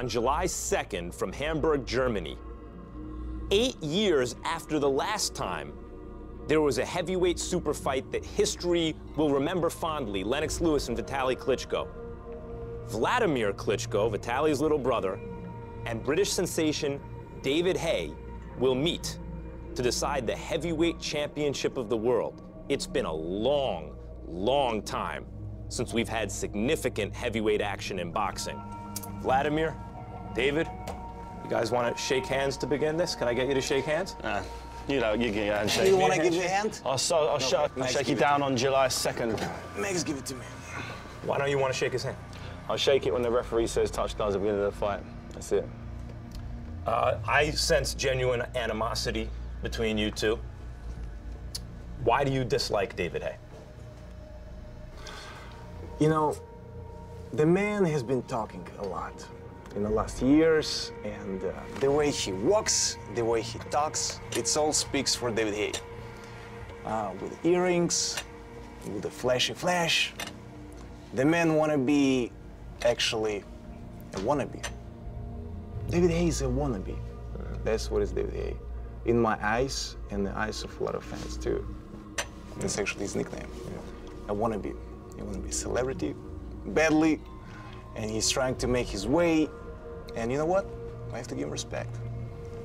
on July 2nd from Hamburg, Germany. 8 years after the last time there was a heavyweight super fight that history will remember fondly, Lennox Lewis and Vitaly Klitschko. Wladimir Klitschko, Vitaly's little brother, and British sensation David Haye will meet to decide the heavyweight championship of the world. It's been a long, long time since we've had significant heavyweight action in boxing. Wladimir, David, you guys want to shake hands to begin this? Can I get you to shake hands? You know, you get your hand shake. You want to give me a hand? I'll shake you down on July 2nd. Max, give it to me. Why don't you want to shake his hand? I'll shake it when the referee says touchdowns at the beginning of the fight. That's it. I sense genuine animosity between you two. Why do you dislike David Haye? You know, the man has been talking a lot in the last years, and the way he walks, the way he talks, it all speaks for David Haye. With earrings, with the flashy flash, the man wanna be actually a wannabe. David Haye is a wannabe. That's what is David Haye. In my eyes, and the eyes of a lot of fans too. That's actually his nickname. A wannabe. He wanna be a celebrity, badly, and he's trying to make his way. And you know what? I have to give him respect.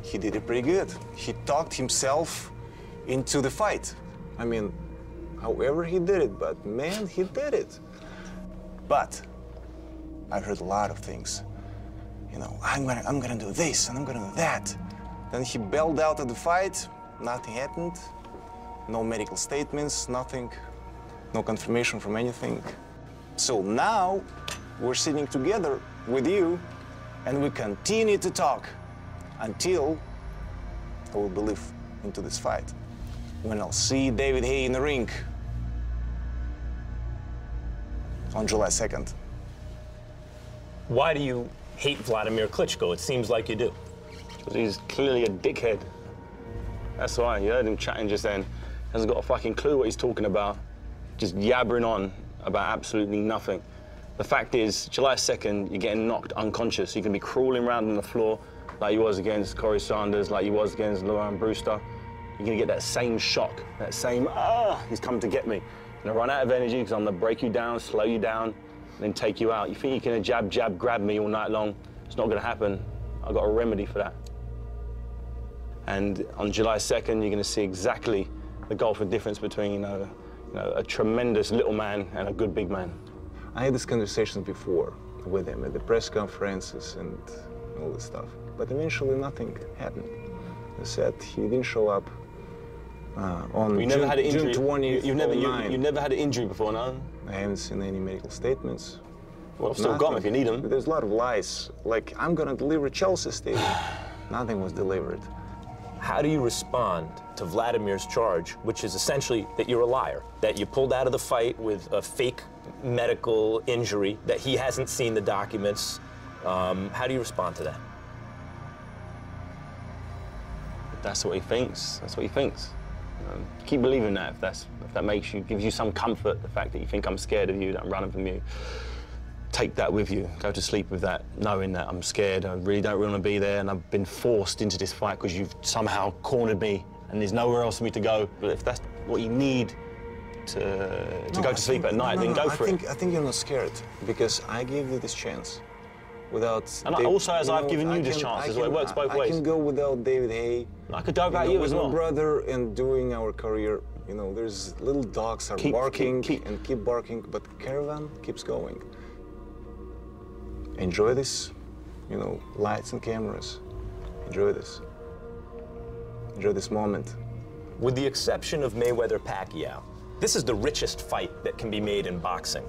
He did it pretty good. He talked himself into the fight. I mean, however he did it, but man, he did it. But I heard a lot of things. You know, I'm gonna do this and I'm gonna do that. Then he bailed out of the fight. Nothing happened. No medical statements, nothing. No confirmation from anything. So now we're sitting together with you and we continue to talk until I will believe into this fight. When I'll see David Haye in the ring on July 2nd. Why do you hate Wladimir Klitschko? It seems like you do. Because he's clearly a dickhead. That's why. You heard him chatting just then. Hasn't got a fucking clue what he's talking about. Just yabbering on about absolutely nothing. The fact is, July 2nd, you're getting knocked unconscious. You can be crawling around on the floor like you was against Corey Sanders, like you was against Lauren Brewster. You're gonna get that same shock, that same, he's coming to get me. I'm gonna run out of energy because I'm gonna break you down, slow you down, and then take you out. You think you can jab, jab, grab me all night long? It's not gonna happen. I've got a remedy for that. And on July 2nd, you're gonna see exactly the gulf difference between a tremendous little man and a good big man. I had these conversations before with him at the press conferences and all this stuff, but eventually nothing happened. He said he didn't show up on You never had an injury. June 20th. You've never had an injury before, no? I haven't seen any medical statements. Well, I've still got them if you need them. There's a lot of lies. Like, I'm gonna deliver Chelsea Stadium. Nothing was delivered. How do you respond to Wladimir's charge, which is essentially that you're a liar, that you pulled out of the fight with a fake medical injury, that he hasn't seen the documents? How do you respond to that? That's what he thinks. That's what he thinks. Keep believing that if that gives you some comfort, the fact that you think I'm scared of you, that I'm running from you. Take that with you. Go to sleep with that, knowing that I'm scared. I really don't want to be there, and I've been forced into this fight because you've somehow cornered me, and there's nowhere else for me to go. But if that's what you need to go to sleep at night, then go for it. I think you're not scared because I gave you this chance. Without I've given you this chance as well. It works both ways. I can go without David Haye. I could go without you as well. With my brother and doing our career. You know, there's little dogs are barking and keep barking, but caravan keeps going. Enjoy this, you know, lights and cameras. Enjoy this. Enjoy this moment. With the exception of Mayweather-Pacquiao, this is the richest fight that can be made in boxing.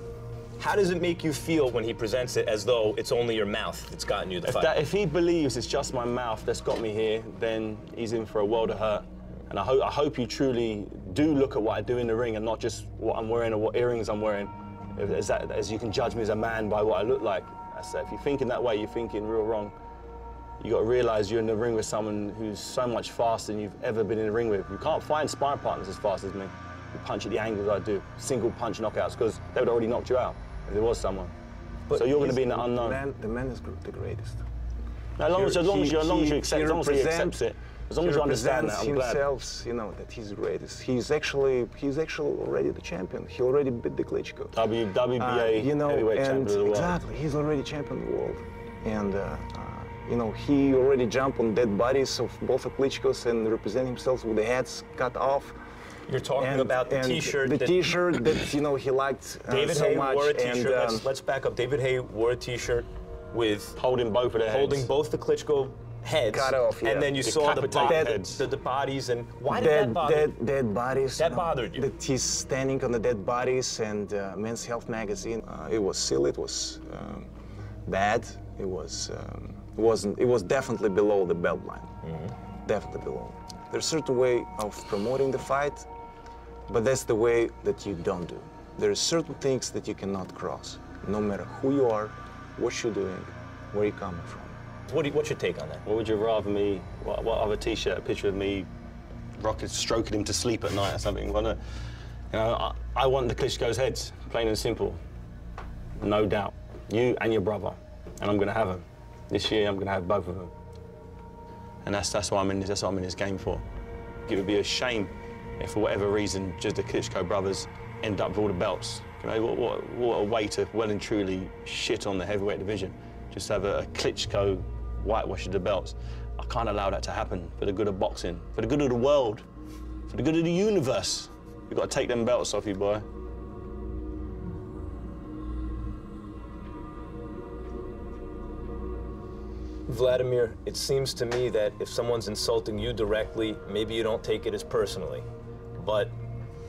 How does it make you feel when he presents it as though it's only your mouth that's gotten you the fight? If he believes it's just my mouth that's got me here, then he's in for a world of hurt. And I hope you truly do look at what I do in the ring and not just what I'm wearing or what earrings I'm wearing, as you can judge me as a man by what I look like. If you're thinking that way, you're thinking real wrong. You got to realize you're in the ring with someone who's so much faster than you've ever been in the ring with. You can't find sparring partners as fast as me. You punch at the angles I do, single punch knockouts, because they would already knocked you out if there was someone. But so you're going to be in the unknown. The man is the greatest. As long as you accept, as long as he accepts it, as long as you understand that, I'm glad. Himself, you know, that he's greatest. He's actually already the champion. He already beat the Klitschko. WBA you know, heavyweight champion of the world. Exactly, he's already champion of the world. And, you know, he already jumped on dead bodies of both the Klitschkos and represent himself with the heads cut off. You're talking about the T-shirt. The T-shirt that, you know, he liked David so Haye much. wore a T-shirt. And, Let's back up. David Haye wore a T-shirt with holding both of their heads. Holding both the Klitschko heads. Cut off, yeah. And then you saw the bodies. And why did that bother you? Dead bodies. That bothered you? That he's standing on the dead bodies, and Men's Health magazine. It was silly. It was bad. It was definitely below the belt line. Mm-hmm. Definitely below. There's a certain way of promoting the fight, but that's the way that you don't do. There are certain things that you cannot cross, no matter who you are, what you're doing, where you're coming from. What's your take on that? What would you rather me, what other T-shirt, a picture of me stroking him to sleep at night or something? Well, you know, I want the Klitschko's heads, plain and simple. No doubt. You and your brother. And I'm going to have them. This year, I'm going to have both of them. And that's what I'm in this game for. It would be a shame if, for whatever reason, just the Klitschko brothers end up with all the belts. You know, what a way to well and truly shit on the heavyweight division. Just have a Klitschko whitewash of the belts. I can't allow that to happen for the good of boxing, for the good of the world, for the good of the universe. You've got to take them belts off you, boy. Wladimir, it seems to me that if someone's insulting you directly, maybe you don't take it as personally. But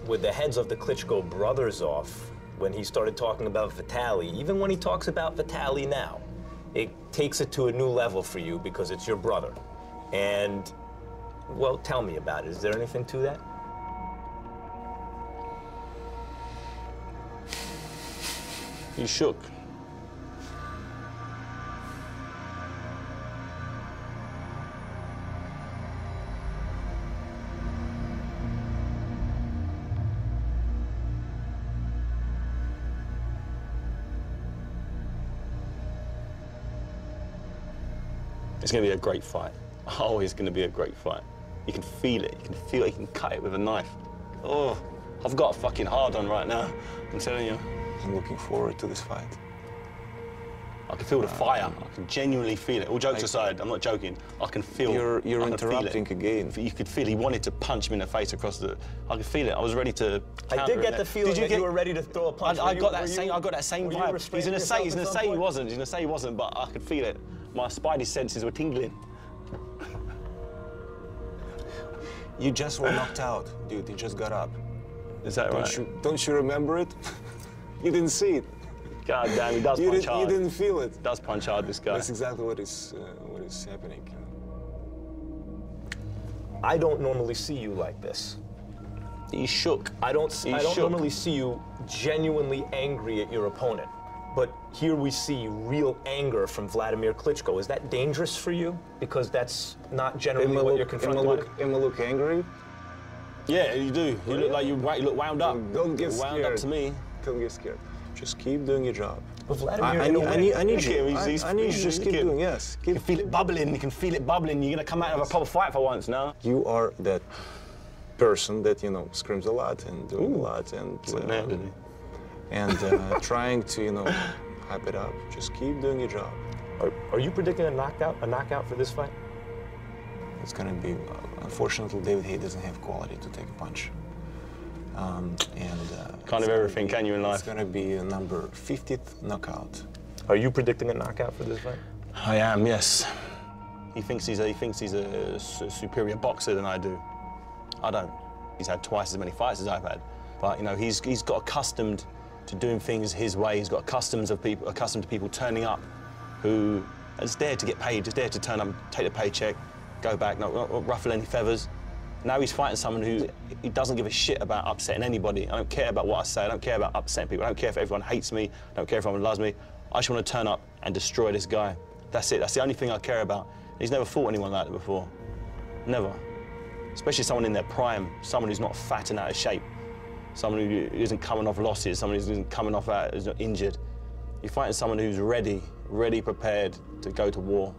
with the heads of the Klitschko brothers off, when he started talking about Vitaly, even when he talks about Vitaly now, it takes it to a new level for you because it's your brother. And, well, tell me about it. Is there anything to that? You shook. It's going to be a great fight. Oh, it's going to be a great fight. You can feel it. You can feel it. You can cut it with a knife. Oh, I've got a fucking hard on right now. I'm telling you. I'm looking forward to this fight. I can feel the fire. I can genuinely feel it. All jokes aside, I'm not joking. I can feel. You're interrupting again. You could feel he wanted to punch me in the face across the. I could feel it. I was ready to. I did get the feeling that you were ready to throw a punch. I got that same vibe. He's gonna say he wasn't. He's gonna say he wasn't, but I could feel it. My spidey senses were tingling. You just were knocked out, dude. You just got up. Is that right? Don't you remember it? You didn't see it. God damn, he does punch hard. You didn't feel it. He does punch hard, this guy. That's exactly what is happening. I don't normally see you like this. He's shook. I don't normally see you genuinely angry at your opponent. But here we see real anger from Wladimir Klitschko. Is that dangerous for you? Because that's not generally what you're confronted with. Am I look angry? Yeah, you do. You look like you look wound up. Don't get scared. Wound up to me. Don't get scared. Just keep doing your job. But Wladimir, I need you. He's I need you to just keep doing. Yes. You can feel it bubbling. You can feel it bubbling. You're gonna come out of a proper fight for once now. You are that person that screams a lot and doing a lot and. Trying to, hype it up. Just keep doing your job. Are you predicting a knockout for this fight? It's gonna be, unfortunately, David Haye doesn't have quality to take a punch. Kind of everything, can you, in life? It's gonna be a number 50th knockout. Are you predicting a knockout for this fight? I am, yes. He thinks he's a superior boxer than I do. I don't. He's had twice as many fights as I've had. But, he's got accustomed to doing things his way. He's got accustomed to people turning up who are just there to get paid, just there to turn up, take the paycheck, go back, not ruffle any feathers. Now he's fighting someone who he doesn't give a shit about upsetting anybody. I don't care about what I say. I don't care about upsetting people. I don't care if everyone hates me. I don't care if everyone loves me. I just want to turn up and destroy this guy. That's it. That's the only thing I care about. He's never fought anyone like that before. Never. Especially someone in their prime, someone who's not fat and out of shape. Someone who isn't coming off losses, someone who isn't coming off who's not injured. You're fighting someone who's ready, prepared to go to war.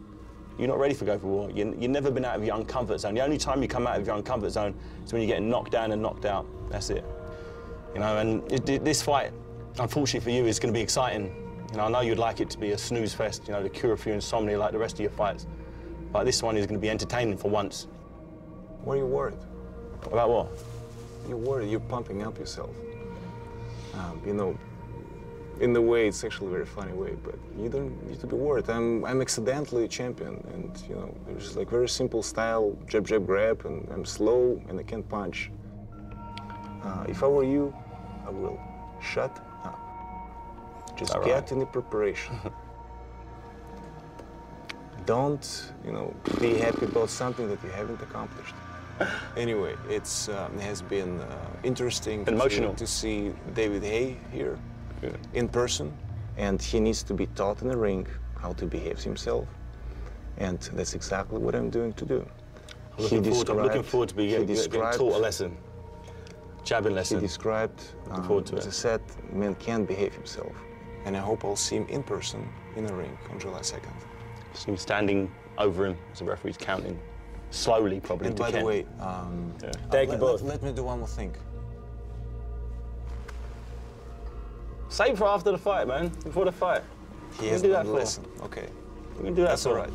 You're not ready for go for war. You've never been out of your own comfort zone. The only time you come out of your own comfort zone is when you're getting knocked down and knocked out. That's it. You know, and this fight, unfortunately for you, is going to be exciting. You know, I know you'd like it to be a snooze fest, you know, the cure for your insomnia like the rest of your fights. But this one is going to be entertaining for once. What are you worried? About what? You're worried, you're pumping up yourself. You know, in the way, it's actually a very funny way, but you don't need to be worried. I'm accidentally a champion, and you know, there's like very simple style, jab, jab, grab, and I'm slow and I can't punch. If I were you, I will shut up. Just get in the preparation. Don't, you know, be happy about something that you haven't accomplished. Anyway, it has been interesting emotional to see David Haye here in person, and he needs to be taught in the ring how to behave himself, and that's exactly what I'm doing to do. I'm looking forward to getting taught a lesson, jabbing lesson. He described, as I said, man can behave himself, and I hope I'll see him in person in the ring on July 2nd. See him standing over him as the referee's counting. Slowly, probably. And by the way, thank you both. Let me do one more thing. Save for after the fight, man. Before the fight. He has do that one lesson. Okay. We can do that. That's all right.